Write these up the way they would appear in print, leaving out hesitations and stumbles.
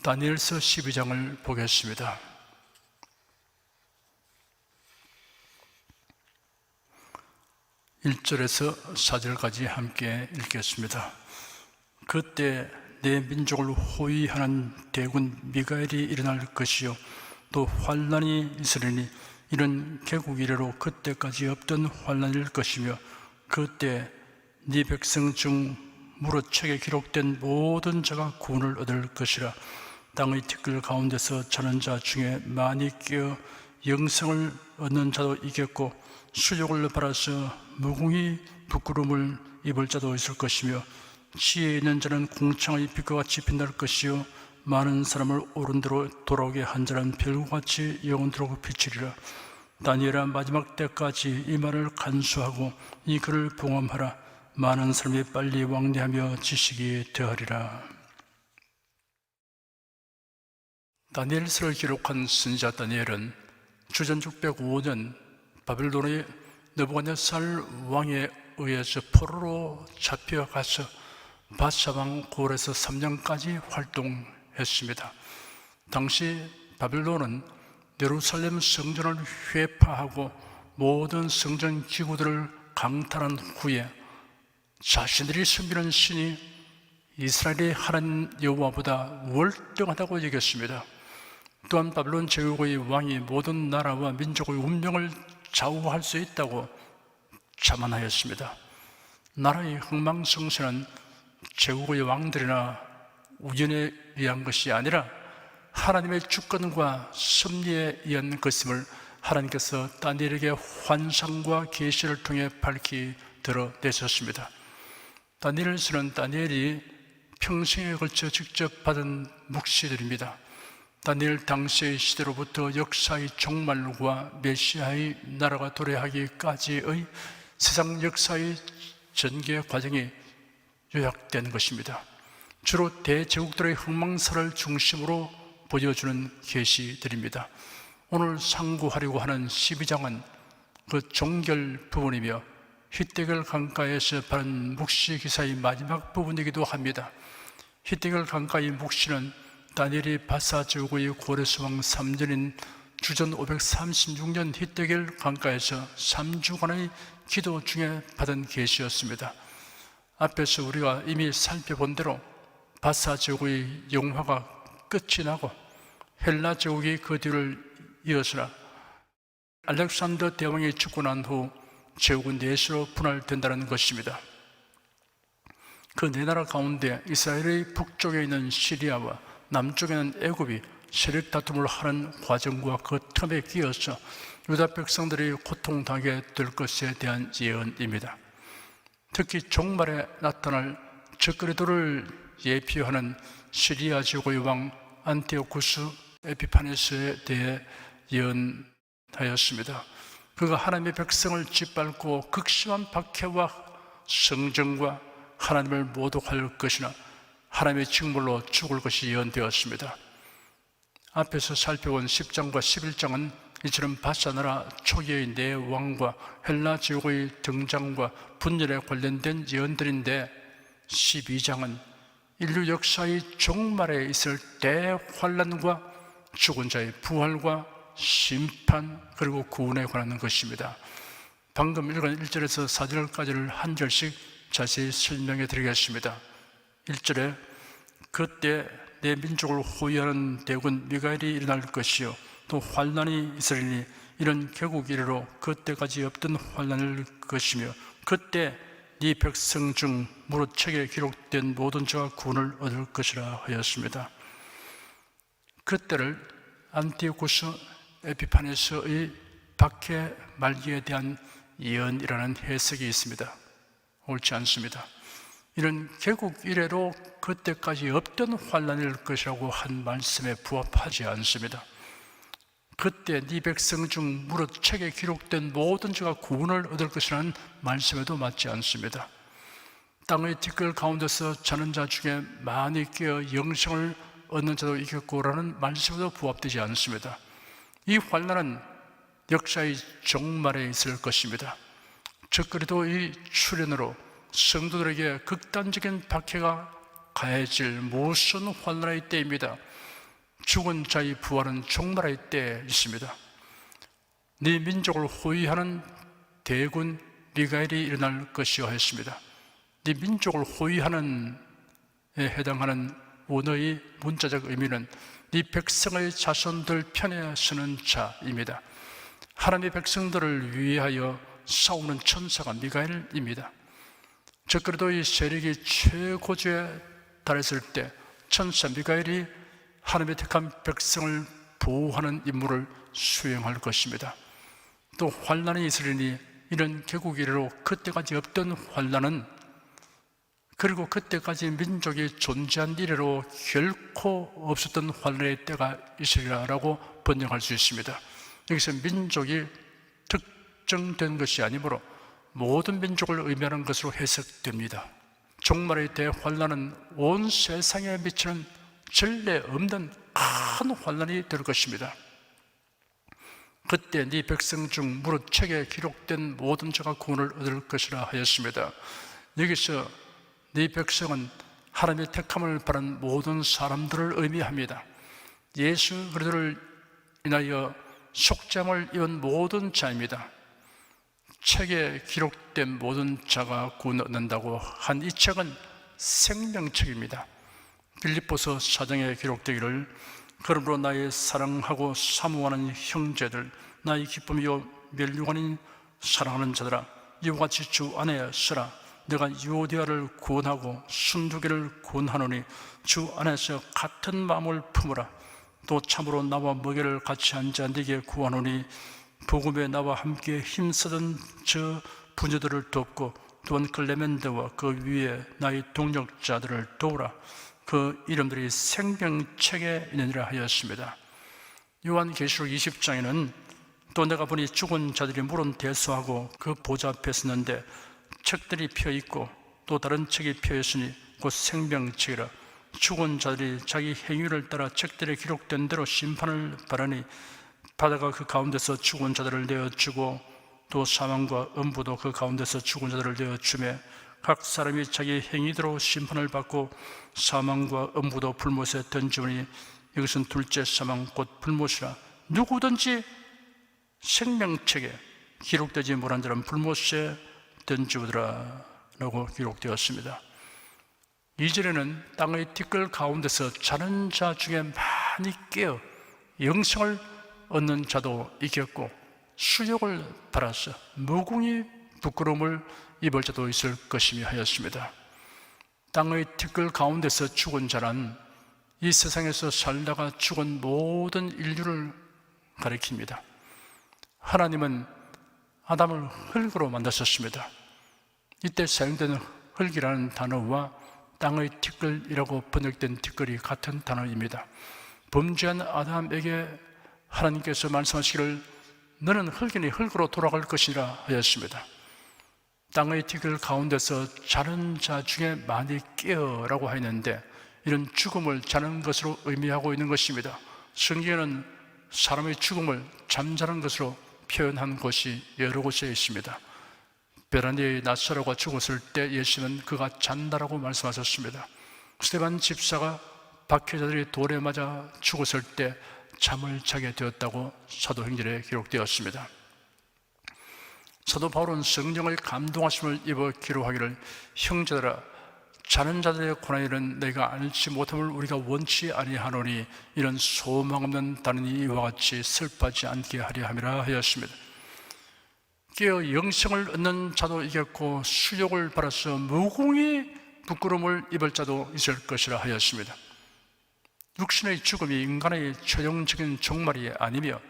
다니엘서 12장을 보겠습니다. 1절에서 4절까지 함께 읽겠습니다. 그때 내 민족을 호위하는 대군 미가엘이 일어날 것이요 또 환난이 있으리니 이는 개국 이래로 그때까지 없던 환난일 것이며 그때 네 백성 중 무릇 책에 기록된 모든 자가 구원을 얻을 것이라. 땅의 티끌 가운데서 자는 자 중에 많이 깨어 영생을 얻는 자도 있겠고 수족을 바라서 무궁히 부끄러움을 입을 자도 있을 것이며 지혜 있는 자는 궁창의 빛과 같이 빛날 것이요 많은 사람을 옳은 대로 돌아오게 한 자는 별과 같이 영원토록 비치리라. 다니엘아, 마지막 때까지 이 말을 간수하고 이 글을 봉함하라. 많은 사람이 빨리 왕래하며 지식이 더하리라. 다니엘서를 기록한 선지자 다니엘은 주전 605년 바벨론의 느부갓네살 왕에 의해서 포로로 잡혀가서 바사왕 고을에서 3년까지 활동했습니다. 당시 바벨론은 예루살렘 성전을 회파하고 모든 성전 기구들을 강탈한 후에 자신들이 섬기는 신이 이스라엘의 하나님 여호와보다 월등하다고 여겼습니다. 또한 바벨론 제국의 왕이 모든 나라와 민족의 운명을 좌우할 수 있다고 자만하였습니다. 나라의 흥망성쇠는 제국의 왕들이나 우연에 의한 것이 아니라 하나님의 주권과 섭리에 의한 것임을 하나님께서 다니엘에게 환상과 계시를 통해 밝히 드러내셨습니다. 다니엘서는 다니엘이 평생에 걸쳐 직접 받은 묵시들입니다. 다니엘 당시의 시대로부터 역사의 종말과 메시아의 나라가 도래하기까지의 세상 역사의 전개 과정이 요약된 것입니다. 주로 대제국들의 흥망사를 중심으로 보여주는 계시들입니다. 오늘 상고하려고 하는 12장은 그 종결 부분이며 히데겔 강가에서 바른 묵시 기사의 마지막 부분이기도 합니다. 히데겔 강가의 묵시는 다니엘이 바사 제국의 고레스 왕 3년인 주전 536년 히데겔 강가에서 3주간의 기도 중에 받은 계시였습니다. 앞에서 우리가 이미 살펴본 대로 바사 제국의 영화가 끝이 나고 헬라 제국이 그 뒤를 이어서나 알렉산더 대왕이 죽고 난 후 제국은 넷으로 분할된다는 것입니다. 그 네 나라 가운데 이스라엘의 북쪽에 있는 시리아와 남쪽에는 애굽이 세력 다툼을 하는 과정과 그 틈에 끼어서 유다 백성들이 고통당하게 될 것에 대한 예언입니다. 특히 종말에 나타날 적그리스도를 예표하는 시리아 제국의 왕 안티오쿠스 에피파네스에 대해 예언하였습니다. 그가 하나님의 백성을 짓밟고 극심한 박해와 성전과 하나님을 모독할 것이나 하나님의 징벌로 죽을 것이 예언되었습니다. 앞에서 살펴본 10장과 11장은 이처럼 바사나라 초기의 네 왕과 헬라 제국의 등장과 분열에 관련된 예언들인데 12장은 인류 역사의 종말에 있을 대환란과 죽은 자의 부활과 심판 그리고 구원에 관한 것입니다. 방금 읽은 1절에서 4절까지를 한 절씩 자세히 설명해 드리겠습니다. 1절에 그때 내 민족을 호위하는 대군 미가엘이 일어날 것이요 또 환난이 있으리니 이런 개국 이래로 그때까지 없던 환난일 것이며 그때 네 백성 중 무릇 책에 기록된 모든 자가 구원을 얻을 것이라 하였습니다. 그때를 안티오쿠스 에피파네스의 박해 말기에 대한 예언이라는 해석이 있습니다. 옳지 않습니다. 이는 개국 이래로 그때까지 없던 환난일 것이라고 한 말씀에 부합하지 않습니다. 그때 네 백성 중 무릇 책에 기록된 모든 자가 구원을 얻을 것이라는 말씀에도 맞지 않습니다. 땅의 티끌 가운데서 자는 자 중에 많이 깨어 영생을 얻는 자도 있겠고라는 말씀에도 부합되지 않습니다. 이 환난은 역사의 종말에 있을 것입니다. 적그리스도의 출현으로 성도들에게 극단적인 박해가 가해질 무슨 환난의 때입니다. 죽은 자의 부활은 종말의 때에 있습니다. 네 민족을 호위하는 대군 미가엘이 일어날 것이요 하였습니다. 네 민족을 호위하는 에 해당하는 원어의 문자적 의미는 네 백성의 자손들 편에 서는 자입니다. 하나님의 백성들을 위하여 싸우는 천사가 미가엘입니다. 적그리스도의 세력이 최고조에 달했을 때 천사 미가엘이 하나님의 택한 백성을 보호하는 임무를 수행할 것입니다. 또 환난이 있으리니 이런 개국 이래로 그때까지 없던 환난은, 그리고 그때까지 민족이 존재한 이래로 결코 없었던 환난의 때가 있으리라고 번역할 수 있습니다. 여기서 민족이 특정된 것이 아니므로 모든 민족을 의미하는 것으로 해석됩니다. 종말의 대환난은 온 세상에 미치는 전례 없는 큰 환난이 될 것입니다. 그때 네 백성 중 무릇 책에 기록된 모든 자가 구원을 얻을 것이라 하였습니다. 여기서 네 백성은 하나님의 택함을 받은 모든 사람들을 의미합니다. 예수 그리스도를 인하여 속죄함을 입은 모든 자입니다. 책에 기록된 모든 자가 구원 얻는다고 한 이 책은 생명책입니다. 빌립보서 4장에 기록되기를 그러므로 나의 사랑하고 사모하는 형제들, 나의 기쁨이요 멸류관인 사랑하는 자들아, 이와 같이 주 안에 서라. 내가 유오디아를 구원하고 순두개를 구원하노니 주 안에서 같은 마음을 품으라. 또 참으로 나와 먹이를 같이 앉아 네게 구하노니 복음에 나와 함께 힘쓰던 저 부녀들을 돕고 또한 클레멘데와 그 위에 나의 동력자들을 도우라. 그 이름들이 생명책에 있느니라 하였습니다. 요한계시록 20장에는 또 내가 보니 죽은 자들이 물은 대수하고 그 보좌 앞에 섰는데 책들이 펴있고 또 다른 책이 펴있으니 곧 생명책이라. 죽은 자들이 자기 행위를 따라 책들에 기록된 대로 심판을 받으니 바다가 그 가운데서 죽은 자들을 내어주고 또 사망과 음부도 그 가운데서 죽은 자들을 내어주매 각 사람이 자기 행위대로 심판을 받고 사망과 음부도 불못에 던지오니 이것은 둘째 사망 곧 불못이라. 누구든지 생명책에 기록되지 못한 자는 불못에 던지우더라 라고 기록되었습니다. 2절에는 땅의 티끌 가운데서 자는 자 중에 많이 깨어 영생을 얻는 자도 있겠고 수욕을 받아서 무궁히 부끄러움을 입을 자도 있을 것이며 하였습니다. 땅의 티끌 가운데서 죽은 자란 이 세상에서 살다가 죽은 모든 인류를 가리킵니다. 하나님은 아담을 흙으로 만드셨습니다. 이때 사용되는 흙이라는 단어와 땅의 티끌이라고 번역된 티끌이 같은 단어입니다. 범죄한 아담에게 하나님께서 말씀하시기를 너는 흙이니 흙으로 돌아갈 것이라 하였습니다. 땅의 티끌 가운데서 자는 자 중에 많이 깨어라고 하였는데 이런 죽음을 자는 것으로 의미하고 있는 것입니다. 성경에는 사람의 죽음을 잠자는 것으로 표현한 곳이 여러 곳에 있습니다. 베라니의 나사로가 죽었을 때 예수는 그가 잔다라고 말씀하셨습니다. 스데반 집사가 박해자들이 돌에 맞아 죽었을 때 잠을 자게 되었다고 사도행전에 기록되었습니다. 사도 바울은 성령의 감동하심을 입어 기록하기를 형제들아 자는 자들의 고난이는 내가 알지 못함을 우리가 원치 아니하노니 이런 소망 없는 단원이 이와 같이 슬퍼하지 않게 하려 함이라 하였습니다. 깨어 영생을 얻는 자도 있겠고 수욕을 받아서 무궁히 부끄러움을 입을 자도 있을 것이라 하였습니다. 육신의 죽음이 인간의 최종적인 종말이 아니며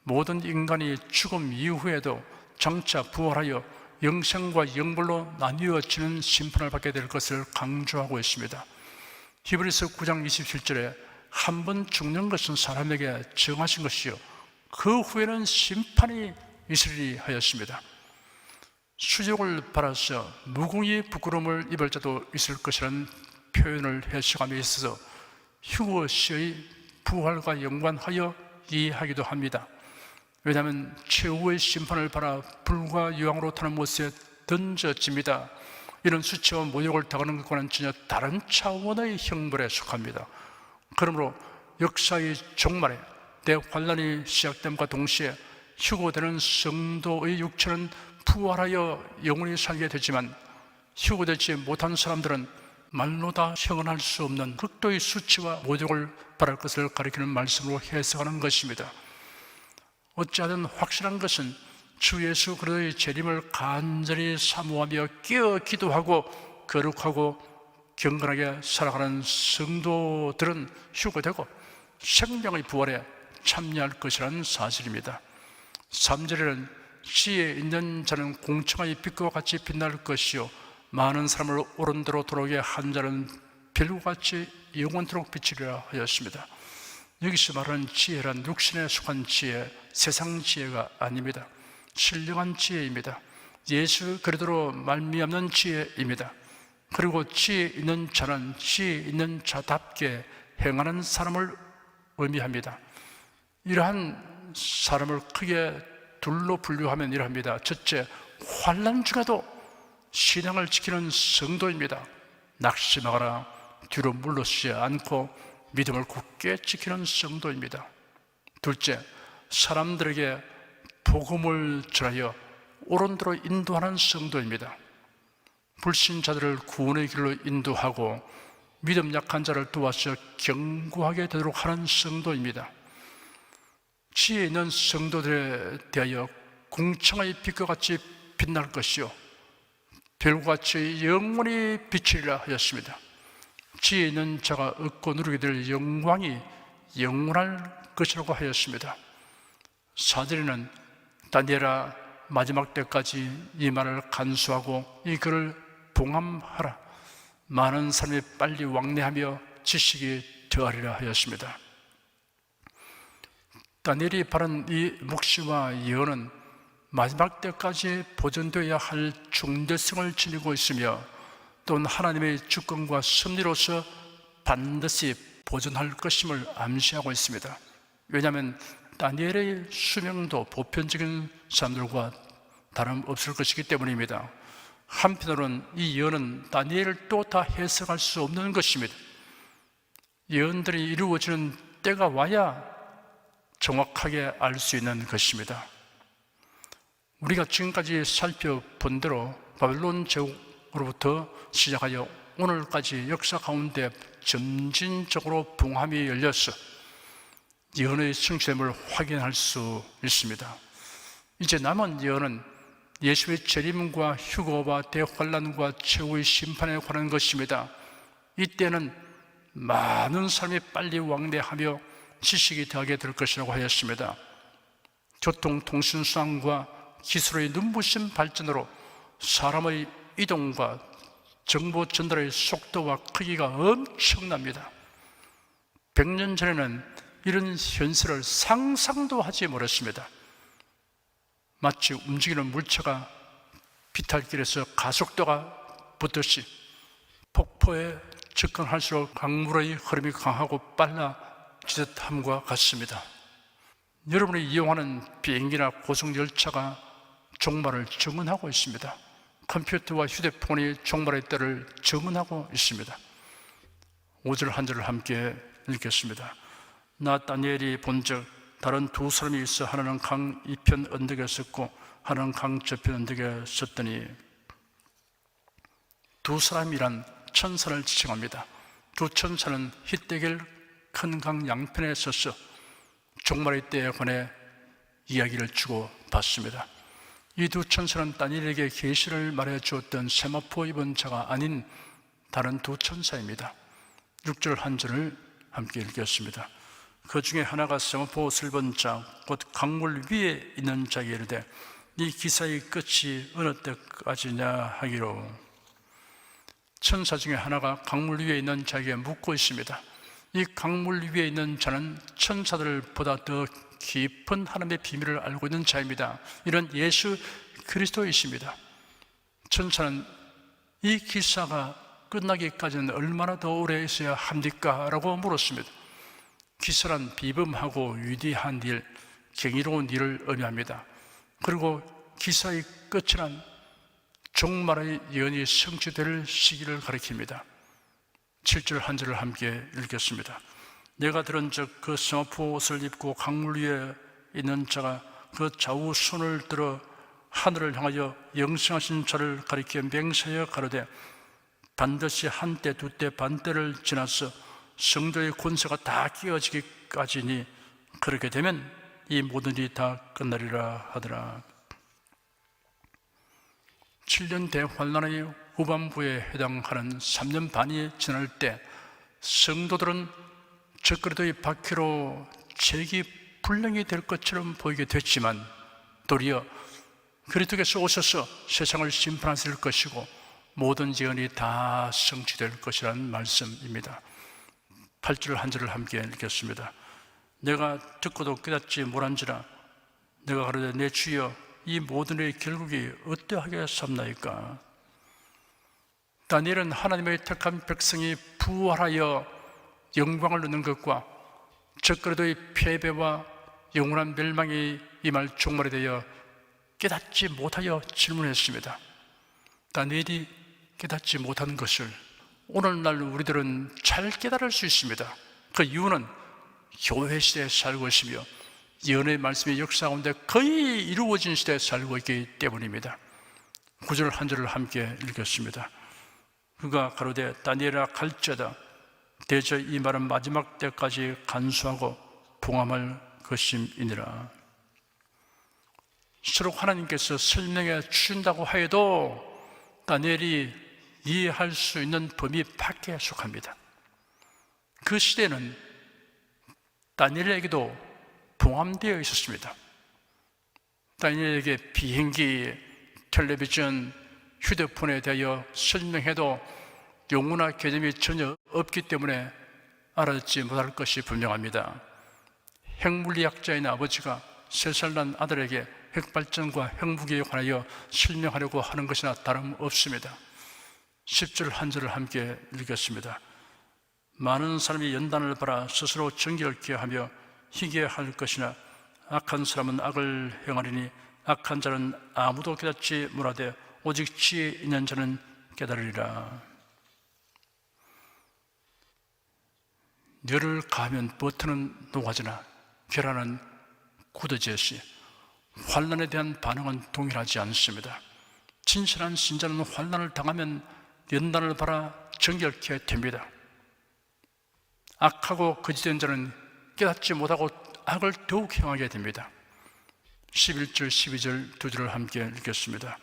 모든 인간이 죽음 이후에도 장차 부활하여 영생과 영벌로 나뉘어지는 심판을 받게 될 것을 강조하고 있습니다. 히브리서 9장 27절에 한 번 죽는 것은 사람에게 정하신 것이요 그 후에는 심판이 있으리 하였습니다. 수욕을 받아서 무궁히 부끄러움을 입을 자도 있을 것이라는 표현을 해석함에 있어서 휴거 시의 부활과 연관하여 이해하기도 합니다. 왜냐하면 최후의 심판을 받아 불과 유황으로 타는 못에 던져집니다. 이런 수치와 모욕을 당하는 것과는 전혀 다른 차원의 형벌에 속합니다. 그러므로 역사의 종말에 대환란이 시작됨과 동시에 휴거되는 성도의 육체는 부활하여 영원히 살게 되지만 휴거되지 못한 사람들은 말로 다 형언할 수 없는 극도의 수치와 모욕을 받을 것을 가리키는 말씀으로 해석하는 것입니다. 어찌하든 확실한 것은 주 예수 그리스도의 재림을 간절히 사모하며 깨어 기도하고 거룩하고 경건하게 살아가는 성도들은 휴거되고 생명의 부활에 참여할 것이라는 사실입니다. 3절에는 지혜 있는 자는 공청의 빛과 같이 빛날 것이요 많은 사람을 옳은 대로 돌아오게 한 자는 별과 같이 영원토록 비치리라 하였습니다. 여기서 말하는 지혜란 육신에 속한 지혜, 세상 지혜가 아닙니다. 신령한 지혜입니다. 예수 그리스도로 말미암는 지혜입니다. 그리고 지혜 있는 자는 지혜 있는 자답게 행하는 사람을 의미합니다. 이러한 사람을 크게 둘로 분류하면 이러합니다. 첫째, 환난 중에도 신앙을 지키는 성도입니다. 낙심하거나 뒤로 물러서지 않고 믿음을 굳게 지키는 성도입니다. 둘째, 사람들에게 복음을 전하여 옳은 대로 인도하는 성도입니다. 불신자들을 구원의 길로 인도하고 믿음 약한 자를 도와서 견고하게 되도록 하는 성도입니다. 지혜 있는 성도들에 대하여 궁창의 빛과 같이 빛날 것이요 별과 같이 영원히 비치리라 하였습니다. 지혜 있는 자가 얻고 누리게 될 영광이 영원할 것이라고 하였습니다. 4절에는 다니엘아 마지막 때까지 이 말을 간수하고 이 글을 봉함하라. 많은 사람이 빨리 왕래하며 지식이 더하리라 하였습니다. 다니엘이 바른 이 묵시와 예언은 마지막 때까지 보존되어야 할 중대성을 지니고 있으며 또는 하나님의 주권과 섭리로서 반드시 보존할 것임을 암시하고 있습니다. 왜냐하면 다니엘의 수명도 보편적인 사람들과 다름없을 것이기 때문입니다. 한편으로는 이 예언은 다니엘을 또 다 해석할 수 없는 것입니다. 예언들이 이루어지는 때가 와야 정확하게 알 수 있는 것입니다. 우리가 지금까지 살펴본 대로 바벨론 제국으로부터 시작하여 오늘까지 역사 가운데 점진적으로 봉함이 열려서 예언의 성취됨을 확인할 수 있습니다. 이제 남은 예언은 예수의 재림과 휴거와 대환란과 최후의 심판에 관한 것입니다. 이때는 많은 사람이 빨리 왕래하며 지식이 더하게 될 것이라고 하였습니다. 교통, 통신, 수단과 기술의 눈부신 발전으로 사람의 이동과 정보 전달의 속도와 크기가 엄청납니다. 100년 전에는 이런 현실을 상상도 하지 못했습니다. 마치 움직이는 물체가 비탈길에서 가속도가 붙듯이 폭포에 접근할수록 강물의 흐름이 강하고 빨라지듯함과 같습니다. 여러분이 이용하는 비행기나 고속열차가 종말을 증언하고 있습니다. 컴퓨터와 휴대폰이 종말의 때를 증언하고 있습니다. 5절 한 절을 함께 읽겠습니다. 나 다니엘이 본즉 다른 두 사람이 있어 하나는 강 이편 언덕에 섰고 하나는 강 저편 언덕에 섰더니 두 사람이란 천사를 지칭합니다. 두 천사는 히데겔 큰 강 양편에 서서 종말의 때에 관해 이야기를 주고 받습니다. 이 두 천사는 다니엘에게 계시를 말해 주었던 세마포 입은 자가 아닌 다른 두 천사입니다. 6절 한 절을 함께 읽겠습니다. 그 중에 하나가 세마포 옷을 입은 자, 곧 강물 위에 있는 자에게 이르되 이 기사의 끝이 어느 때까지냐 하기로. 천사 중에 하나가 강물 위에 있는 자에게 묻고 있습니다. 이 강물 위에 있는 자는 천사들보다 더 깊은 하나님의 비밀을 알고 있는 자입니다. 이런 예수 그리스도이십니다. 천사는 이 기사가 끝나기까지는 얼마나 더 오래 있어야 합니까? 라고 물었습니다. 기사란 비범하고 위대한 일, 경이로운 일을 의미합니다. 그리고 기사의 끝이란 종말의 예언이 성취될 시기를 가리킵니다. 7절 한 절을 함께 읽겠습니다. 내가 들은 즉 그 스마프 옷을 입고 강물 위에 있는 자가 그 좌우 손을 들어 하늘을 향하여 영생하신 자를 가리켜 맹세하여 가로되 반드시 한때 두때 반때를 지나서 성도의 권세가 다 깨어지기까지니 그렇게 되면 이 모든 일이 다 끝나리라 하더라. 7년 대환란의 후반부에 해당하는 3년 반이 지날 때 성도들은 적그리스도의 박해로 재기 불능이 될 것처럼 보이게 됐지만 도리어 그리스도께서 오셔서 세상을 심판하실 것이고 모든 예언이 다 성취될 것이라는 말씀입니다. 8절 한 절을 함께 읽겠습니다. 내가 듣고도 깨닫지 못한지라 내가 가로되 내 주여 이 모든 일의 결국이 어떠하게 삼나이까. 다니엘은 하나님의 택한 백성이 부활하여 영광을 누리는 것과 적그리스도의 패배와 영원한 멸망이 임할 종말에 대하여 깨닫지 못하여 질문했습니다. 다니엘이 깨닫지 못한 것을 오늘날 우리들은 잘 깨달을 수 있습니다. 그 이유는 교회 시대에 살고 있으며 예언의 말씀의 역사 가운데 거의 이루어진 시대에 살고 있기 때문입니다. 9절 한 절을 함께 읽겠습니다. 그가 가로되 다니엘아 갈지어다 대저 이 말은 마지막 때까지 간수하고 봉함할 것임이니라. 서로 하나님께서 설명해 주신다고 하여도 다니엘이 이해할 수 있는 범위 밖에 속합니다. 그 시대는 다니엘에게도 봉함되어 있었습니다. 다니엘에게 비행기, 텔레비전, 휴대폰에 대하여 설명해도 용어나 개념이 전혀 없기 때문에 알아듣지 못할 것이 분명합니다. 핵물리학자인 아버지가 3살 난 아들에게 핵발전과 핵무기에 관하여 설명하려고 하는 것이나 다름없습니다. 10절 한 절을 함께 읽겠습니다. 많은 사람이 연단을 받아 스스로 정결케 하며 희게 할 것이나 악한 사람은 악을 행하리니 악한 자는 아무도 깨닫지 못하되 오직 지혜 있는 자는 깨달으리라. 열을 가하면 버터는 녹아지나 계란은 굳어지듯이 환난에 대한 반응은 동일하지 않습니다. 진실한 신자는 환난을 당하면 연단을 받아 정결케 됩니다. 악하고 거짓된 자는 깨닫지 못하고 악을 더욱 행하게 됩니다. 11절, 12절 두 절을 함께 읽겠습니다.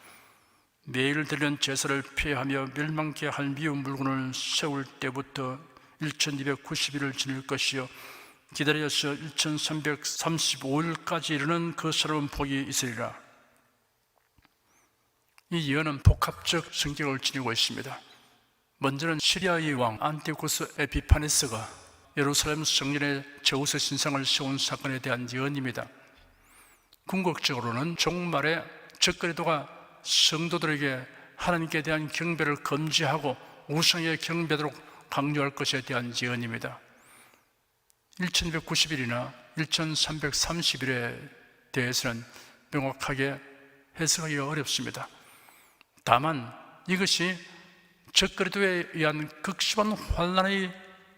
매일 드리는 제사를 폐하며 멸망케 할 미운 물건을 세울 때부터 1290일을 지낼 것이요 기다려서 1335일까지 이르는 그 사람은 복이 있으리라. 이 예언은 복합적 성격을 지니고 있습니다. 먼저는 시리아의 왕 안티오쿠스 에피파네스가 예루살렘 성전에 제우스 신상을 세운 사건에 대한 예언입니다. 궁극적으로는 종말에 적그리스도가 성도들에게 하나님께 대한 경배를 금지하고 우상에 경배하도록 강요할 것에 대한 예언입니다. 1290일이나 1330일에 대해서는 명확하게 해석하기가 어렵습니다. 다만 이것이 적그리스도에 의한 극심한 환난의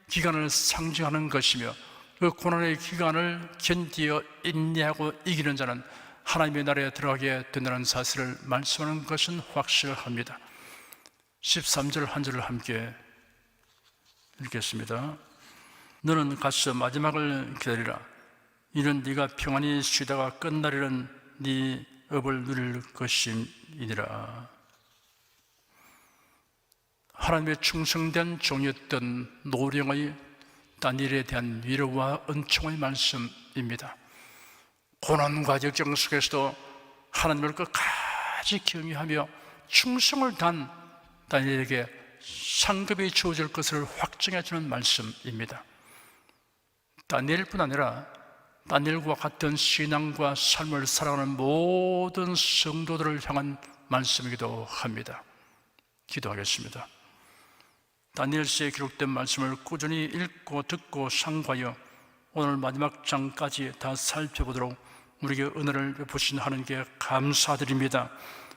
기간을 상징하는 것이며 그 고난의 기간을 견디어 인내하고 이기는 자는 하나님의 나라에 들어가게 된다는 사실을 말씀하는 것은 확실합니다. 13절 한 절을 함께 읽겠습니다. 너는 가서 마지막을 기다리라. 이는 네가 평안히 쉬다가 끝날이는 네 업을 누릴 것임이니라. 하나님의 충성된 종이었던 노령의 다니엘에 대한 위로와 은총의 말씀입니다. 고난과 역경 속에서도 하나님을 끝까지 경외하며 충성을 다한 다니엘에게 상급이 주어질 것을 확증해 주는 말씀입니다. 다니엘뿐 아니라 다니엘과 같은 신앙과 삶을 살아가는 모든 성도들을 향한 말씀이기도 합니다. 기도하겠습니다. 다니엘서에 기록된 말씀을 꾸준히 읽고 듣고 상고하여 오늘 마지막 장까지 다 살펴보도록 우리에게 은혜를 베푸신 하나님께 감사드립니다.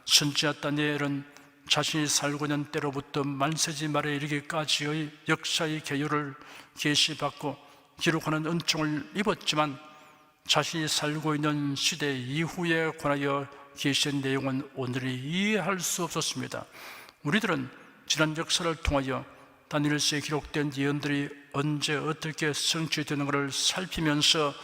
선지자 다니엘은 자신이 살고 있는 때로부터 만세지 말에 이르기까지의 역사의 개요를 계시받고 기록하는 은총을 입었지만 자신이 살고 있는 시대 이후에 관하여 계시된 내용은 오늘이 이해할 수 없었습니다. 우리들은 지난 역사를 통하여 다니엘서에 기록된 예언들이 언제 어떻게 성취되는가를 살피면서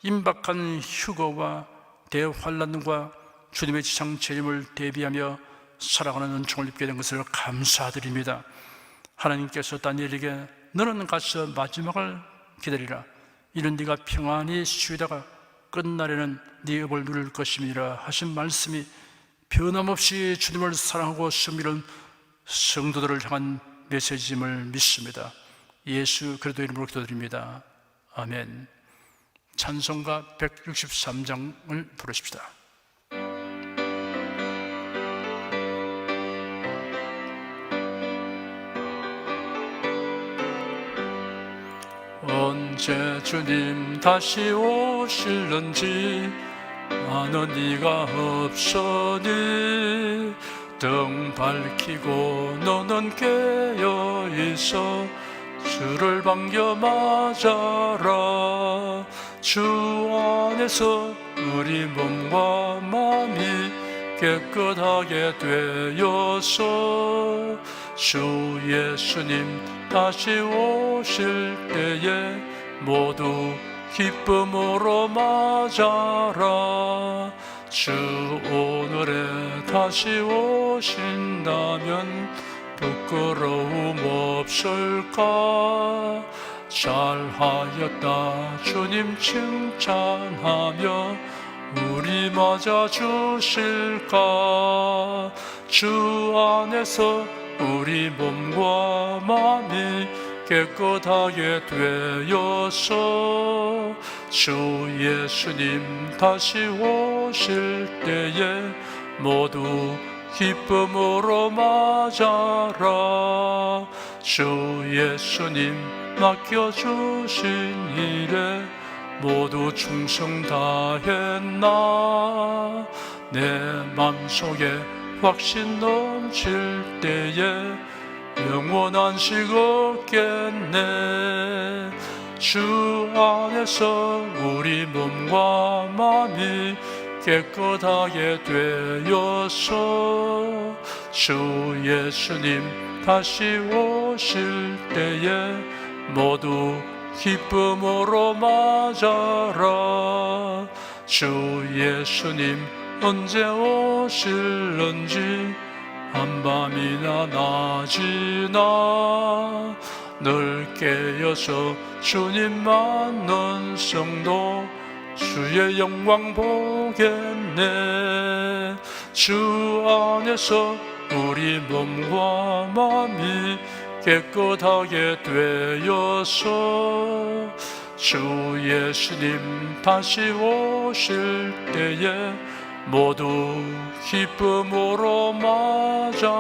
임박한 휴거와 대환란과 주님의 지상 재림을 대비하며 살아가는 은총을 입게 된 것을 감사드립니다. 하나님께서 다니엘에게 너는 가서 마지막을 기다리라. 이는 네가 평안히 쉬다가 끝날에는 네 업을 누릴 것임이라 하신 말씀이 변함없이 주님을 사랑하고 섬기는 성도들을 향한 메시지임을 믿습니다. 예수 그리스도 이름으로 기도드립니다. 아멘. 찬송가 163장을 부르십시다. 언제 주님 다시 오실런지 나는 네가 없으니 등 밝히고 너는 깨어있어 주를 반겨 맞아라. 주 안에서 우리 몸과 마음이 깨끗하게 되어서 주 예수님 다시 오실 때에 모두 기쁨으로 맞아라. 주 오늘에 다시 오신다면 부끄러움 없을까? 잘하였다 주님 칭찬하며 우리 맞아 주실까? 주 안에서 우리 몸과 마음이 깨끗하게 되어서 주 예수님 다시 오실 때에 모두 기쁨으로 맞아라. 주 예수님 맡겨주신 일에 모두 충성 다했나? 내 맘속에 확신 넘칠 때에 영원한 식 없겠네. 주 안에서 우리 몸과 마음이 깨끗하게 되어서 주 예수님 다시 오실 때에 모두 기쁨으로 맞아라. 주 예수님 언제 오실런지 한밤이나 낮이나 늘 깨어서 주님 만난 성도 주의 영광 보겠네. 주 안에서 우리 몸과 마음이 깨끗하게 되어서 주 예수님 다시 오실 때에 모두 기쁨으로 맞아라.